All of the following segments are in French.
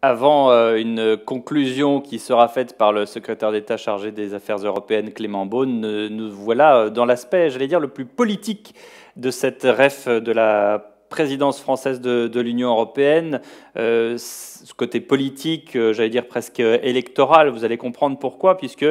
Avant une conclusion qui sera faite par le secrétaire d'État chargé des Affaires européennes, Clément Beaune, nous voilà dans l'aspect, j'allais dire, le plus politique de cette REF de la présidence française de l'Union européenne. Ce côté politique, j'allais dire presque électoral, vous allez comprendre pourquoi, puisque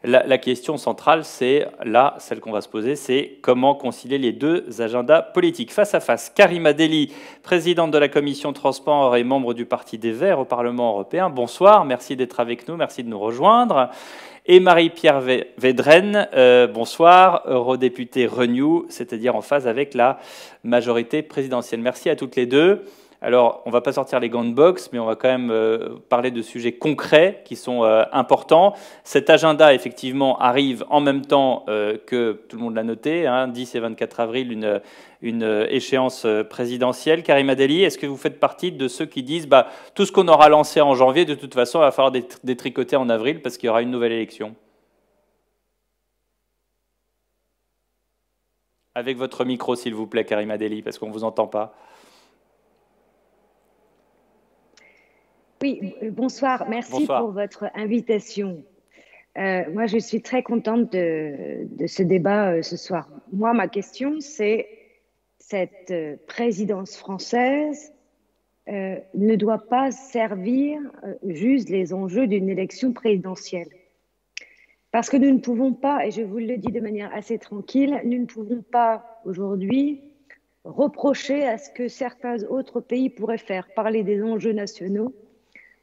la question centrale, c'est là, celle qu'on va se poser, c'est comment concilier les deux agendas politiques. Face à face, Karima Delli, présidente de la commission transport et membre du Parti des Verts au Parlement européen. Bonsoir, merci d'être avec nous, merci de nous rejoindre. Et Marie-Pierre Védrenne, bonsoir, eurodéputée Renew, c'est-à-dire en phase avec la majorité présidentielle. Merci à toutes les deux. Alors, on ne va pas sortir les gants de boxe, mais on va quand même parler de sujets concrets qui sont importants. Cet agenda, effectivement, arrive en même temps que, tout le monde l'a noté, 10 et 24 avril, une échéance présidentielle. Karima Delli, est-ce que vous faites partie de ceux qui disent tout ce qu'on aura lancé en janvier, de toute façon, il va falloir détricoter en avril parce qu'il y aura une nouvelle élection? Avec votre micro, s'il vous plaît, Karima Delli, parce qu'on ne vous entend pas. Oui, bonsoir. Merci Bonsoir. pour votre invitation. Moi, je suis très contente de ce débat ce soir. Moi, ma question, c'est cette présidence française ne doit pas servir juste les enjeux d'une élection présidentielle. Parce que nous ne pouvons pas, et je vous le dis de manière assez tranquille, nous ne pouvons pas aujourd'hui reprocher à ce que certains autres pays pourraient faire, parler des enjeux nationaux,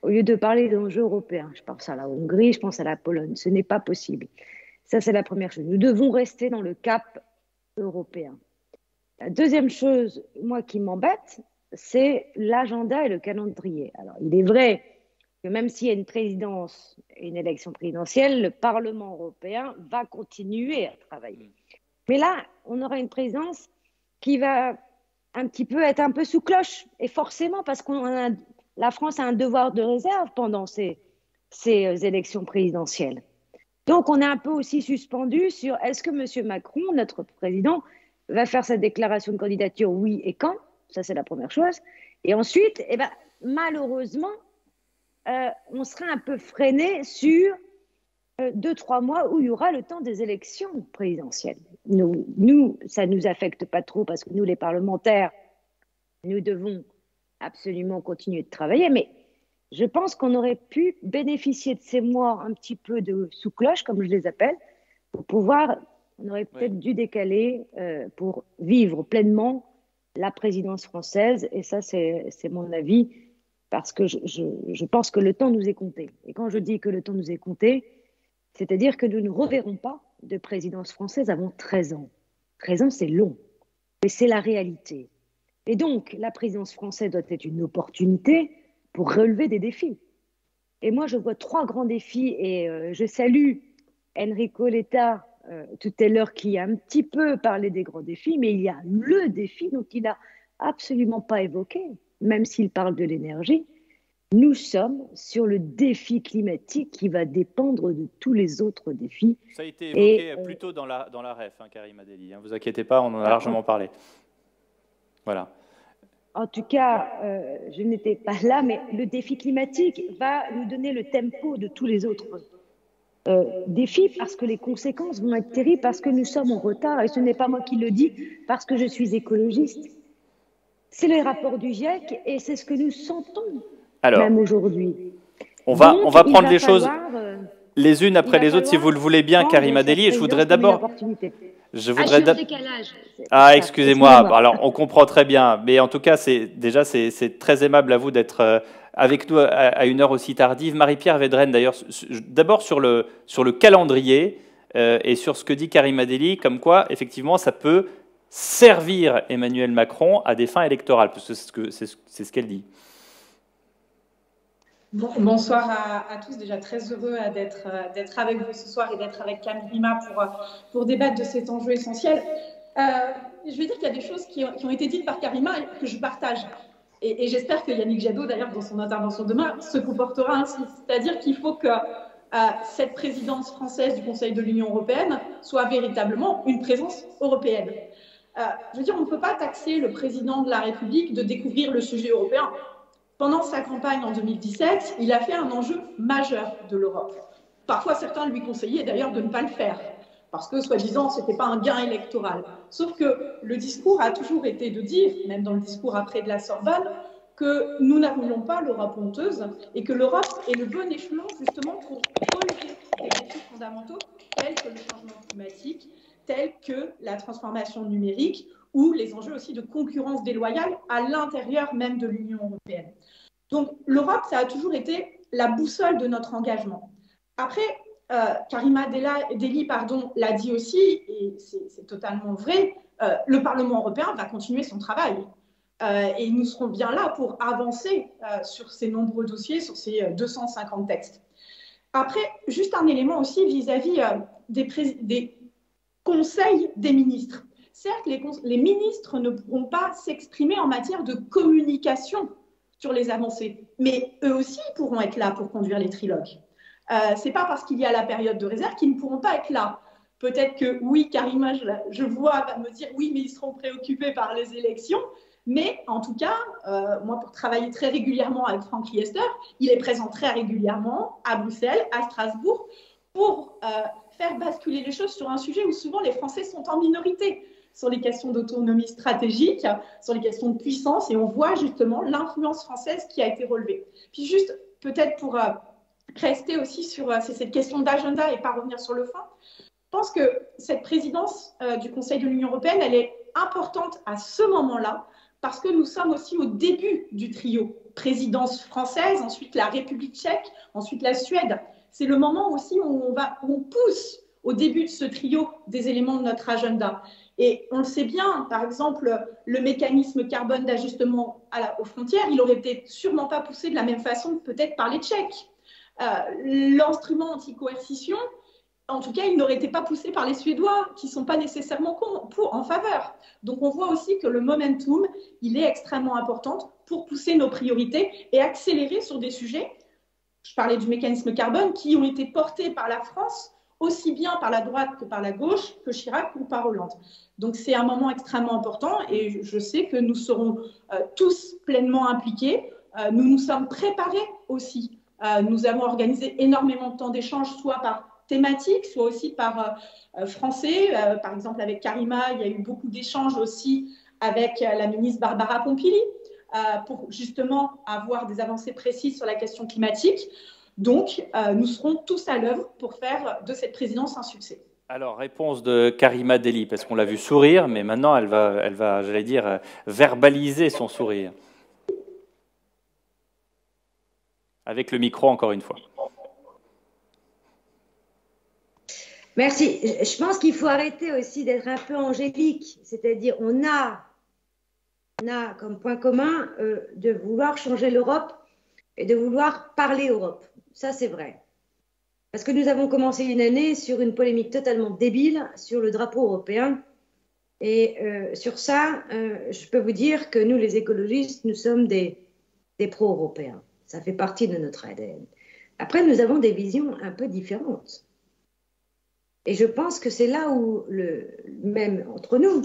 au lieu de parler d'enjeux européens. Je pense à la Hongrie, je pense à la Pologne. Ce n'est pas possible. Ça, c'est la première chose. Nous devons rester dans le cap européen. La deuxième chose, moi, qui m'embête, c'est l'agenda et le calendrier. Alors, il est vrai que même s'il y a une présidence et une élection présidentielle, le Parlement européen va continuer à travailler. Mais là, on aura une présidence qui va être un peu sous cloche. Et forcément, parce qu'on a la France a un devoir de réserve pendant ces élections présidentielles. Donc, on est un peu aussi suspendu sur est-ce que M. Macron, notre président, va faire sa déclaration de candidature, oui, et quand? Ça, c'est la première chose. Et ensuite, malheureusement, on sera un peu freiné sur 2-3 mois où il y aura le temps des élections présidentielles. Nous, ça ne nous affecte pas trop parce que nous, les parlementaires, nous devons absolument continuer de travailler, mais je pense qu'on aurait pu bénéficier de ces mois un petit peu de sous cloche, comme je les appelle, pour pouvoir, on aurait peut-être dû décaler pour vivre pleinement la présidence française, et ça c'est mon avis, parce que je pense que le temps nous est compté. Et quand je dis que le temps nous est compté, c'est-à-dire que nous ne reverrons pas de présidence française avant 13 ans. 13 ans, c'est long, mais c'est la réalité. Et donc, la présidence française doit être une opportunité pour relever des défis. Et moi, je vois 3 grands défis et je salue Enrico Letta tout à l'heure qui a un petit peu parlé des grands défis, mais il y a le défi dont il n'a absolument pas évoqué, même s'il parle de l'énergie. Nous sommes sur le défi climatique qui va dépendre de tous les autres défis. Ça a été évoqué plus tôt dans la REF, Karima Delli. Ne vous inquiétez pas, on en a largement parlé. Voilà. En tout cas, je n'étais pas là, mais le défi climatique va nous donner le tempo de tous les autres défis parce que les conséquences vont être terribles, parce que nous sommes en retard. Et ce n'est pas moi qui le dis, parce que je suis écologiste. C'est les rapports du GIEC et c'est ce que nous sentons même aujourd'hui. On va prendre les choses les unes après les autres, si vous le voulez bien, Karima Delli. Et je voudrais d'abord... excusez-moi. Alors, on comprend très bien. Mais en tout cas, c'est très aimable à vous d'être avec nous à une heure aussi tardive. Marie-Pierre Védrenne, d'ailleurs, d'abord sur le calendrier et sur ce que dit Karima Delli, comme quoi, effectivement, ça peut servir Emmanuel Macron à des fins électorales, parce que c'est ce qu'elle dit. Bonsoir à tous, déjà très heureux d'être avec vous ce soir et d'être avec Karima pour débattre de cet enjeu essentiel. Je vais dire qu'il y a des choses qui ont été dites par Karima que je partage. Et j'espère que Yannick Jadot, d'ailleurs, dans son intervention demain, se comportera ainsi. C'est-à-dire qu'il faut que cette présidence française du Conseil de l'Union européenne soit véritablement une présence européenne. Je veux dire, on ne peut pas taxer le président de la République de découvrir le sujet européen. pendant sa campagne en 2017, il a fait un enjeu majeur de l'Europe. Parfois, certains lui conseillaient d'ailleurs de ne pas le faire, parce que, soi-disant, ce n'était pas un gain électoral. Sauf que le discours a toujours été de dire, même dans le discours après de la Sorbonne, que nous n'avons pas l'Europe honteuse et que l'Europe est le bon échelon justement pour relever des défis fondamentaux tels que le changement climatique, tels que la transformation numérique ou les enjeux aussi de concurrence déloyale à l'intérieur même de l'Union européenne. Donc l'Europe, ça a toujours été la boussole de notre engagement. Après, Karima Delli l'a dit aussi, et c'est totalement vrai, le Parlement européen va continuer son travail. Et nous serons bien là pour avancer sur ces nombreux dossiers, sur ces 250 textes. Après, juste un élément aussi vis-à-vis des conseils des ministres. Certes, les ministres ne pourront pas s'exprimer en matière de communication sur les avancées, mais eux aussi pourront être là pour conduire les trilogues. Ce n'est pas parce qu'il y a la période de réserve qu'ils ne pourront pas être là. Peut-être que, oui, Karima, je vois, va me dire, oui, mais ils seront préoccupés par les élections. Mais en tout cas, moi, pour travailler très régulièrement avec Franck Riester, il est présent très régulièrement à Bruxelles, à Strasbourg, pour faire basculer les choses sur un sujet où souvent les Français sont en minorité, sur les questions d'autonomie stratégique, sur les questions de puissance, et on voit justement l'influence française qui a été relevée. Puis juste, peut-être pour rester aussi sur cette question d'agenda et pas revenir sur le fond, je pense que cette présidence du Conseil de l'Union européenne, elle est importante à ce moment-là, parce que nous sommes aussi au début du trio. Présidence française, ensuite la République tchèque, ensuite la Suède. C'est le moment aussi où on pousse au début de ce trio des éléments de notre agenda. Et on le sait bien, par exemple, le mécanisme carbone d'ajustement aux frontières, il n'aurait peut-être sûrement pas poussé de la même façon peut-être par les Tchèques. L'instrument anti-coercition, en tout cas, il n'aurait été pas poussé par les Suédois, qui ne sont pas nécessairement en faveur. Donc, on voit aussi que le momentum, il est extrêmement important pour pousser nos priorités et accélérer sur des sujets, je parlais du mécanisme carbone, qui ont été portés par la France, aussi bien par la droite que par la gauche, que Chirac ou par Hollande. Donc, c'est un moment extrêmement important et je sais que nous serons tous pleinement impliqués. Nous nous sommes préparés aussi. Nous avons organisé énormément de temps d'échange, soit par thématique, soit aussi par français. Par exemple, avec Karima, il y a eu beaucoup d'échanges aussi avec la ministre Barbara Pompili pour justement avoir des avancées précises sur la question climatique. Donc, nous serons tous à l'œuvre pour faire de cette présidence un succès. Alors, réponse de Karima Delli, parce qu'on l'a vu sourire, mais maintenant, elle va, j'allais dire, verbaliser son sourire. Avec le micro, encore une fois. Merci. Je pense qu'il faut arrêter aussi d'être un peu angélique. C'est-à-dire, on a comme point commun de vouloir changer l'Europe et de vouloir parler Europe. Ça, c'est vrai. Parce que nous avons commencé une année sur une polémique totalement débile sur le drapeau européen. Et sur ça, je peux vous dire que nous, les écologistes, nous sommes des pro-européens. Ça fait partie de notre ADN. Après, nous avons des visions un peu différentes. Et je pense que c'est là où, même entre nous,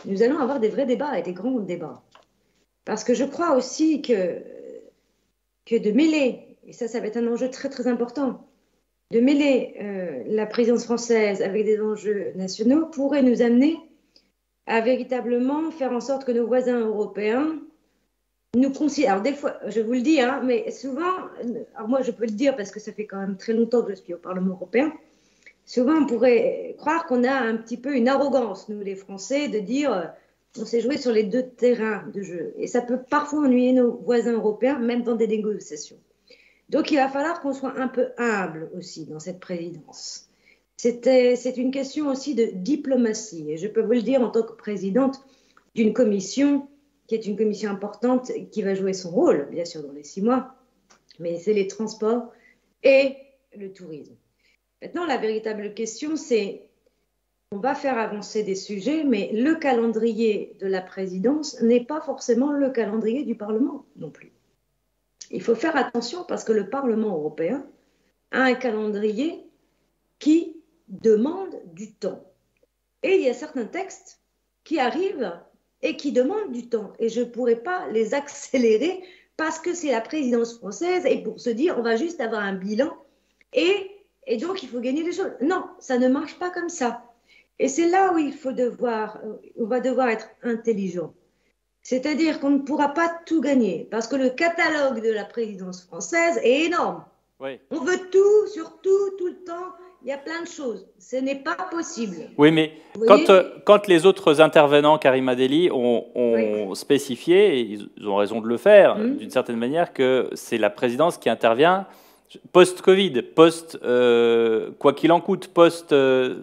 nous allons avoir des vrais débats et des grands débats. Parce que je crois aussi que de mêler, et ça va être un enjeu très très important, de mêler la présidence française avec des enjeux nationaux pourrait nous amener à véritablement faire en sorte que nos voisins européens nous considèrent. Alors des fois, je vous le dis, hein, mais souvent, alors moi je peux le dire parce que ça fait quand même très longtemps que je suis au Parlement européen, souvent on pourrait croire qu'on a un petit peu une arrogance, nous les Français, de dire on s'est joué sur les deux terrains de jeu. Et ça peut parfois ennuyer nos voisins européens, même dans des négociations. Donc il va falloir qu'on soit un peu humble aussi dans cette présidence. C'est une question aussi de diplomatie. Et je peux vous le dire en tant que présidente d'une commission, qui est une commission importante, qui va jouer son rôle, bien sûr, dans les 6 mois, mais c'est les transports et le tourisme. Maintenant, la véritable question, c'est on va faire avancer des sujets, mais le calendrier de la présidence n'est pas forcément le calendrier du Parlement non plus. Il faut faire attention parce que le Parlement européen a un calendrier qui demande du temps. Et il y a certains textes qui arrivent et qui demandent du temps. Et je ne pourrais pas les accélérer parce que c'est la présidence française et pour se dire on va juste avoir un bilan et donc il faut gagner des choses. Non, ça ne marche pas comme ça. Et c'est là où on va devoir être intelligent. C'est-à-dire qu'on ne pourra pas tout gagner parce que le catalogue de la présidence française est énorme. Oui. On veut tout, surtout, tout le temps. Il y a plein de choses. Ce n'est pas possible. Oui, mais quand les autres intervenants, Karima Delli, ont spécifié, et ils ont raison de le faire, d'une certaine manière, que c'est la présidence qui intervient post-Covid, quoi qu'il en coûte,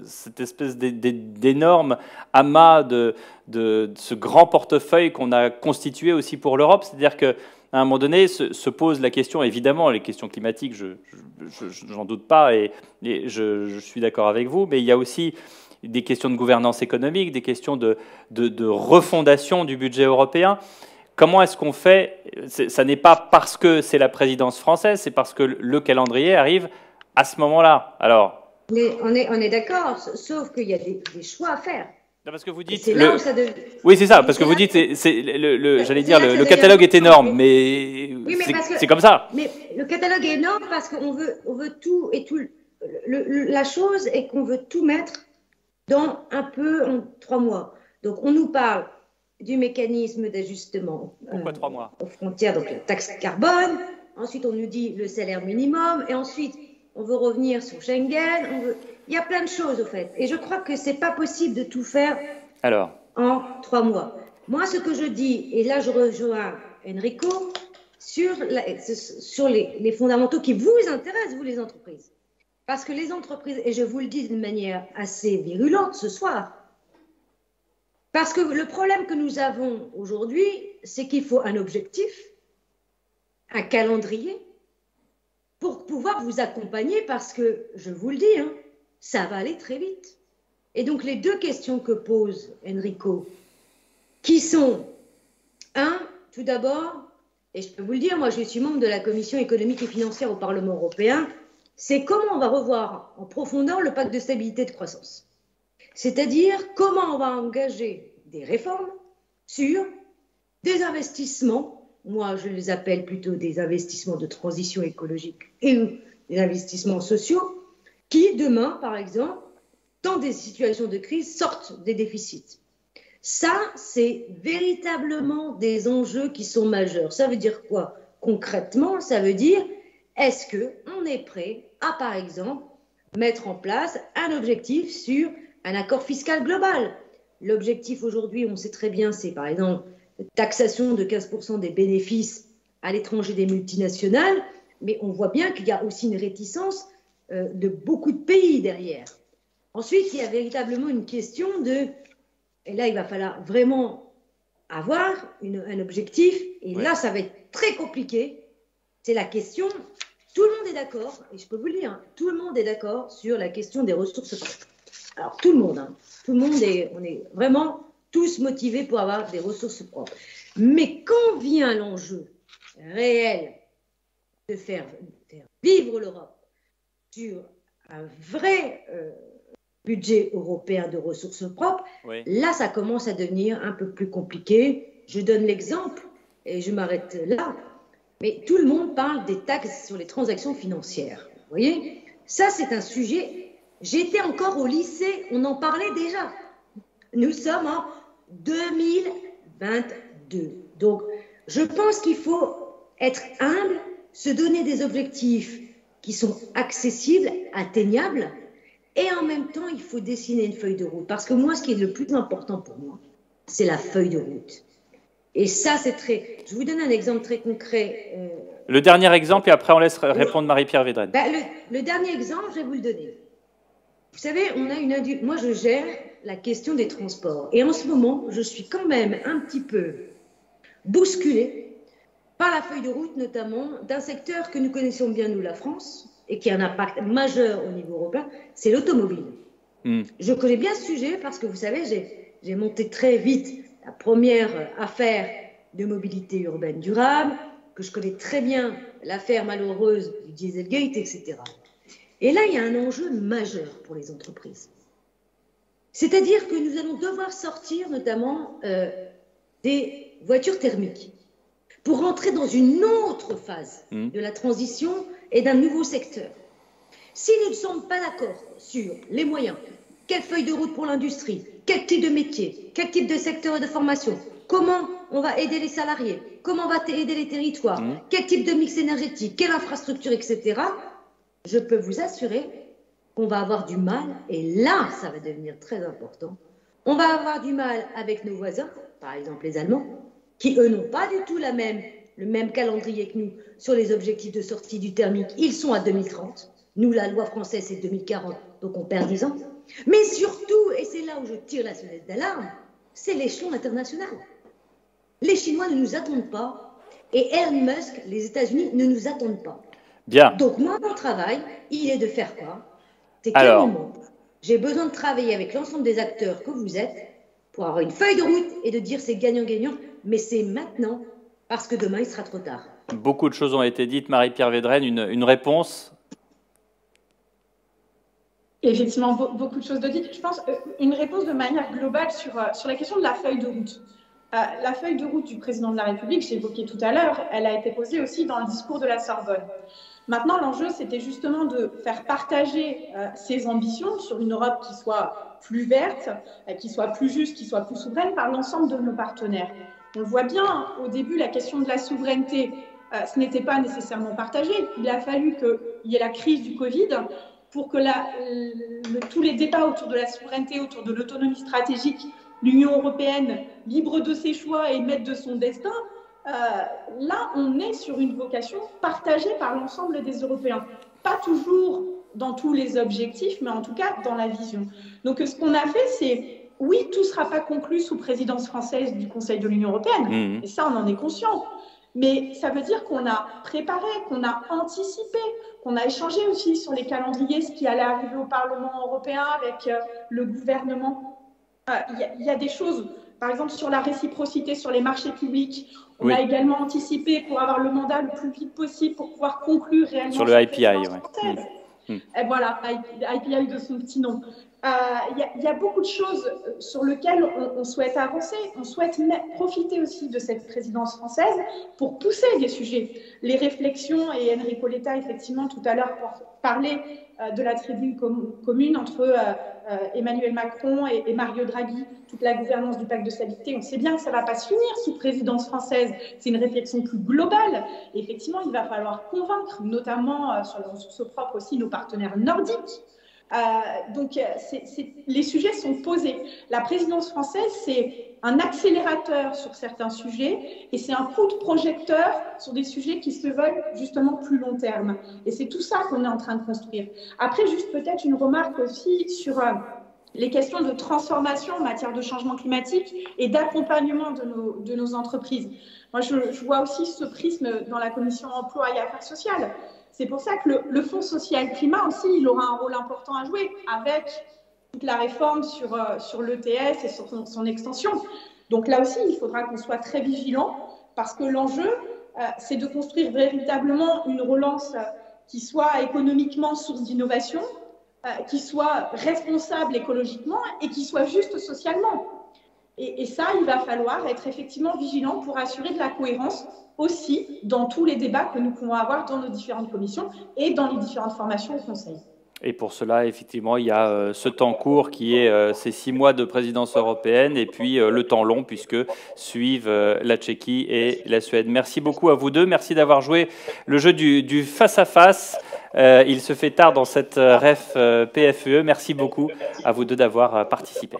cette espèce d'énorme amas de ce grand portefeuille qu'on a constitué aussi pour l'Europe. C'est-à-dire qu'à un moment donné, se pose la question, évidemment, les questions climatiques, j'en doute pas, et je suis d'accord avec vous, mais il y a aussi des questions de gouvernance économique, des questions de refondation du budget européen. Comment est-ce qu'on fait? Ça n'est pas parce que c'est la présidence française, c'est parce que le calendrier arrive à ce moment-là. Alors, on est d'accord, sauf qu'il y a des choix à faire. Non, parce que vous dites. Oui, c'est ça, parce que vous dites, j'allais dire, le catalogue est énorme, mais c'est comme ça. Mais le catalogue est énorme parce qu'on veut tout et tout. La chose est qu'on veut tout mettre dans un peu en 3 mois. Donc, on nous parle du mécanisme d'ajustement aux frontières, donc la taxe carbone. Ensuite, on nous dit le salaire minimum. Et ensuite, on veut revenir sur Schengen. Il y a plein de choses, au fait. Et je crois que ce n'est pas possible de tout faire en 3 mois. Moi, ce que je dis, et là, je rejoins Enrico, sur les fondamentaux qui vous intéressent, vous, les entreprises. Parce que les entreprises, et je vous le dis d'une manière assez virulente ce soir, parce que le problème que nous avons aujourd'hui, c'est qu'il faut un objectif, un calendrier, pour pouvoir vous accompagner, parce que, je vous le dis, ça va aller très vite. Et donc, les 2 questions que pose Enrico, qui sont, tout d'abord, et je peux vous le dire, moi je suis membre de la Commission économique et financière au Parlement européen, c'est comment on va revoir en profondeur le pacte de stabilité et de croissance. C'est-à-dire comment on va engager des réformes sur des investissements, moi je les appelle plutôt des investissements de transition écologique et des investissements sociaux, qui demain, par exemple, dans des situations de crise, sortent des déficits. Ça, c'est véritablement des enjeux qui sont majeurs. Ça veut dire quoi? Concrètement, ça veut dire, est-ce qu'on est prêt à, par exemple, mettre en place un objectif sur un accord fiscal global? L'objectif aujourd'hui, on sait très bien, c'est par exemple taxation de 15% des bénéfices à l'étranger des multinationales, mais on voit bien qu'il y a aussi une réticence de beaucoup de pays derrière. Ensuite, il y a véritablement une question et là, il va falloir vraiment avoir un objectif, et là, ça va être très compliqué. C'est la question, tout le monde est d'accord, et je peux vous le dire, tout le monde est d'accord sur la question des ressources propres. Alors, tout le monde, on est vraiment tous motivés pour avoir des ressources propres. Mais quand vient l'enjeu réel de faire vivre l'Europe sur un vrai budget européen de ressources propres, là, ça commence à devenir un peu plus compliqué. Je donne l'exemple, et je m'arrête là, mais tout le monde parle des taxes sur les transactions financières. Vous voyez, ça, c'est un sujet. J'étais encore au lycée, on en parlait déjà. Nous sommes en 2022. Donc, je pense qu'il faut être humble, se donner des objectifs qui sont accessibles, atteignables, et en même temps, il faut dessiner une feuille de route. Parce que moi, ce qui est le plus important pour moi, c'est la feuille de route. Et ça, c'est très... Je vous donne un exemple très concret. Le dernier exemple, et après on laisse répondre Marie-Pierre Védrenne. Le dernier exemple, je vais vous le donner. Vous savez, moi, je gère la question des transports. Et en ce moment, je suis quand même un petit peu bousculée par la feuille de route, notamment d'un secteur que nous connaissons bien, nous, la France, et qui a un impact majeur au niveau européen, c'est l'automobile. Je connais bien ce sujet parce que, vous savez, j'ai monté très vite la première affaire de mobilité urbaine durable, que je connais très bien l'affaire malheureuse du Dieselgate, etc. Et là, il y a un enjeu majeur pour les entreprises. C'est-à-dire que nous allons devoir sortir notamment des voitures thermiques. pour entrer dans une autre phase de la transition et d'un nouveau secteur. Si nous ne sommes pas d'accord sur les moyens, quelle feuille de route pour l'industrie, quel type de métier, quel type de secteur de formation, comment on va aider les salariés, comment on va aider les territoires, quel type de mix énergétique, quelle infrastructure, etc., je peux vous assurer qu'on va avoir du mal, et là, ça va devenir très important, on va avoir du mal avec nos voisins, par exemple les Allemands, qui, eux, n'ont pas du tout le même calendrier que nous sur les objectifs de sortie du thermique. Ils sont à 2030. Nous, la loi française, c'est 2040, donc on perd 10 ans. Mais surtout, et c'est là où je tire la sonnette d'alarme, c'est l'échelon international. Les Chinois ne nous attendent pas, et Elon Musk, les États-Unis, ne nous attendent pas. Bien. Donc moi, mon travail, il est de faire quoi? C'est calmement. J'ai besoin de travailler avec l'ensemble des acteurs que vous êtes pour avoir une feuille de route et de dire c'est gagnant-gagnant, mais c'est maintenant, parce que demain, il sera trop tard. Beaucoup de choses ont été dites. Marie-Pierre Védrenne, une réponse? Effectivement, beaucoup de choses de dites. Je pense une réponse de manière globale sur la question de la feuille de route. La feuille de route du président de la République, j'ai évoqué tout à l'heure, elle a été posée aussi dans le discours de la Sorbonne. Maintenant, l'enjeu, c'était justement de faire partager ces ambitions sur une Europe qui soit plus verte, qui soit plus juste, qui soit plus souveraine par l'ensemble de nos partenaires. On le voit bien, au début, la question de la souveraineté, ce n'était pas nécessairement partagé. Il a fallu qu'il y ait la crise du Covid pour que tous les débats autour de la souveraineté, autour de l'autonomie stratégique, l'Union européenne, libre de ses choix et maître de son destin, là, on est sur une vocation partagée par l'ensemble des Européens. Pas toujours dans tous les objectifs, mais en tout cas dans la vision. Donc, ce qu'on a fait, c'est, oui, tout ne sera pas conclu sous présidence française du Conseil de l'Union européenne, et ça, on en est conscient. Mais ça veut dire qu'on a préparé, qu'on a anticipé, qu'on a échangé aussi sur les calendriers, ce qui allait arriver au Parlement européen avec le gouvernement. Il y a des choses, par exemple sur la réciprocité sur les marchés publics, on a également anticipé pour avoir le mandat le plus vite possible pour pouvoir conclure réellement sur le IPI. Et voilà, IPI de son petit nom. Il y a beaucoup de choses sur lesquelles on souhaite avancer. On souhaite profiter aussi de cette présidence française pour pousser des sujets. Les réflexions, et Enrico Letta, effectivement, tout à l'heure, parlait de la tribune commune entre Emmanuel Macron et Mario Draghi, toute la gouvernance du pacte de stabilité. On sait bien que ça ne va pas se finir sous présidence française. C'est une réflexion plus globale. Et effectivement, il va falloir convaincre, notamment sur les ressources propres aussi, nos partenaires nordiques. Donc, les sujets sont posés. La présidence française, c'est un accélérateur sur certains sujets et c'est un coup de projecteur sur des sujets qui se veulent justement plus long terme. Et c'est tout ça qu'on est en train de construire. Après, juste peut-être une remarque aussi sur les questions de transformation en matière de changement climatique et d'accompagnement de nos entreprises. Moi, je vois aussi ce prisme dans la commission emploi et affaires sociales. C'est pour ça que le Fonds social climat aussi, il aura un rôle important à jouer avec toute la réforme sur l'ETS et sur son extension. Donc là aussi, il faudra qu'on soit très vigilant parce que l'enjeu, c'est de construire véritablement une relance qui soit économiquement source d'innovation, qui soit responsable écologiquement et qui soit juste socialement. Et ça, il va falloir être effectivement vigilant pour assurer de la cohérence aussi dans tous les débats que nous pouvons avoir dans nos différentes commissions et dans les différentes formations au Conseil. Et pour cela, effectivement, il y a ce temps court qui est ces 6 mois de présidence européenne et puis le temps long puisque suivent la Tchéquie et la Suède. Merci beaucoup à vous deux. Merci d'avoir joué le jeu du face-à-face. Il se fait tard dans cette REF PFE. Merci beaucoup à vous deux d'avoir participé.